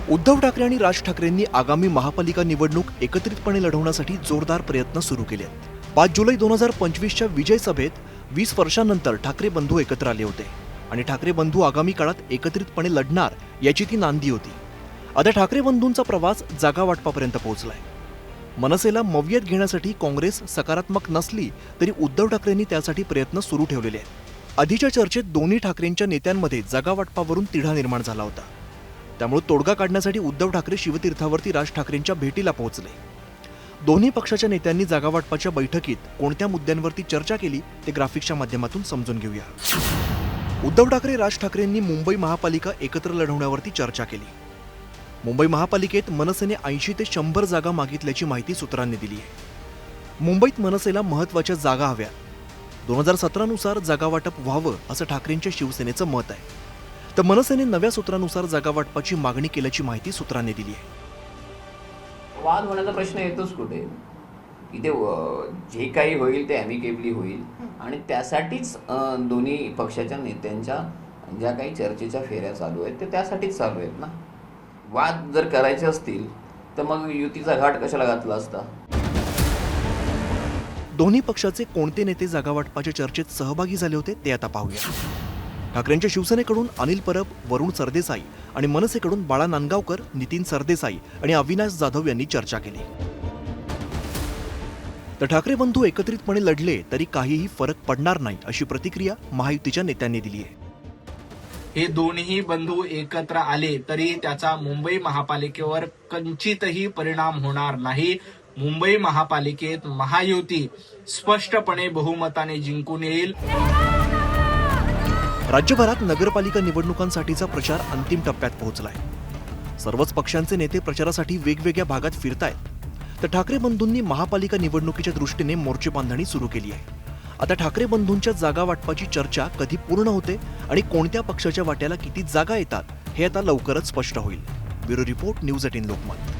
उद्धव ठाकरे आणि राज ठाकरेंनी आगामी महापालिका निवडणूक एकत्रितपणे लढवण्यासाठी जोरदार प्रयत्न सुरू केले आहेत। 5 जुलै 2025च्या विजय सभेत 20 वर्षांनंतर ठाकरे बंधू एकत्र आले होते आणि ठाकरे बंधू आगामी काळात एकत्रितपणे लढणार याची ती नांदी होती। आता ठाकरे बंधूंचा प्रवास जागा वाटपापर्यंत पोहोचलाय। मनसेला मवियत घेण्यासाठी काँग्रेस सकारात्मक नसली तरी उद्धव ठाकरेंनी त्यासाठी प्रयत्न सुरू ठेवलेले आहेत। आधीच्या चर्चेत दोन्ही ठाकरेंच्या नेत्यांमध्ये जागा वाटपावरून तिढा निर्माण झाला होता। त्यामुळे तोडगा काढण्यासाठी उद्धव ठाकरे शिवतीर्थावरती राज ठाकरेंच्या भेटीला पोहोचले। दोन्ही पक्षाच्या नेत्यांनी जागा वाटपाच्या बैठकीत कोणत्या मुद्द्यांवरती चर्चा केली ते ग्राफिक्सच्या माध्यमातून समजून घेऊया। उद्धव ठाकरे राज ठाकरेंनी मुंबई महापालिका एकत्र लढवण्यावरती चर्चा केली। मुंबई महापालिकेत मनसेने 80 ते 100 जागा मागितल्याची माहिती सूत्रांनी दिली आहे। मुंबईत मनसेला महत्त्वाच्या जागा हव्या। 2017 नुसार जागा वाटप व्हावं असं ठाकरेंच्या शिवसेनेचं मत आहे। तर मनसेने नव्या सूत्रानुसार जागा वाटपाची मागणी केल्याची माहिती सूत्रांनी दिली आहे। वाद होण्याचा प्रश्न येतोच कुठे, इथे जे काही होईल ते ॲमिकेबली होईल आणि त्यासाठीच दोन्ही पक्षाच्या नेत्यांच्या ज्या काही चर्चेच्या फेऱ्या चालू आहेत ते त्यासाठीच चालू आहेत ना। वाद जर करायचे असतील तर मग युतीचा घाट कशाला घातला असता। दोन्ही पक्षाचे कोणते नेते जागा वाटपाच्या चर्चेत सहभागी झाले होते ते आता पाहूया। ठाकरेंच्या शिवसेनेकडून अनिल परब, वरुण सरदेसाई आणि मनसेकडून बाळा नांदगावकर, नितीन सरदेसाई आणि अविनाश जाधव यांनी चर्चा केली। तर ठाकरे बंधू एकत्रितपणे लढले तरी काहीही फरक पडणार नाही अशी प्रतिक्रिया महायुतीच्या नेत्यांनी दिली आहे। हे दोन्ही बंधू एकत्र आले तरी त्याचा मुंबई महापालिकेवर कंचितही परिणाम होणार नाही। मुंबई महापालिकेत महायुती स्पष्टपणे बहुमताने जिंकून येईल। राज्यभरात नगरपालिका निवडणुकांसाठीचा प्रचार अंतिम टप्प्यात पोहोचलाय। सर्वच पक्षांचे नेते प्रचारासाठी वेगवेगळ्या भागात फिरतायत। तर ठाकरे बंधूंनी महापालिका निवडणुकीच्या दृष्टीने मोर्चे बांधणी सुरू केली आहे। आता ठाकरे बंधूंच्या जागा वाटपाची चर्चा कधी पूर्ण होते आणि कोणत्या पक्षाच्या वाट्याला किती जागा येतात हे आता लवकरच स्पष्ट होईल। Bureau report, news 18 Lokmat.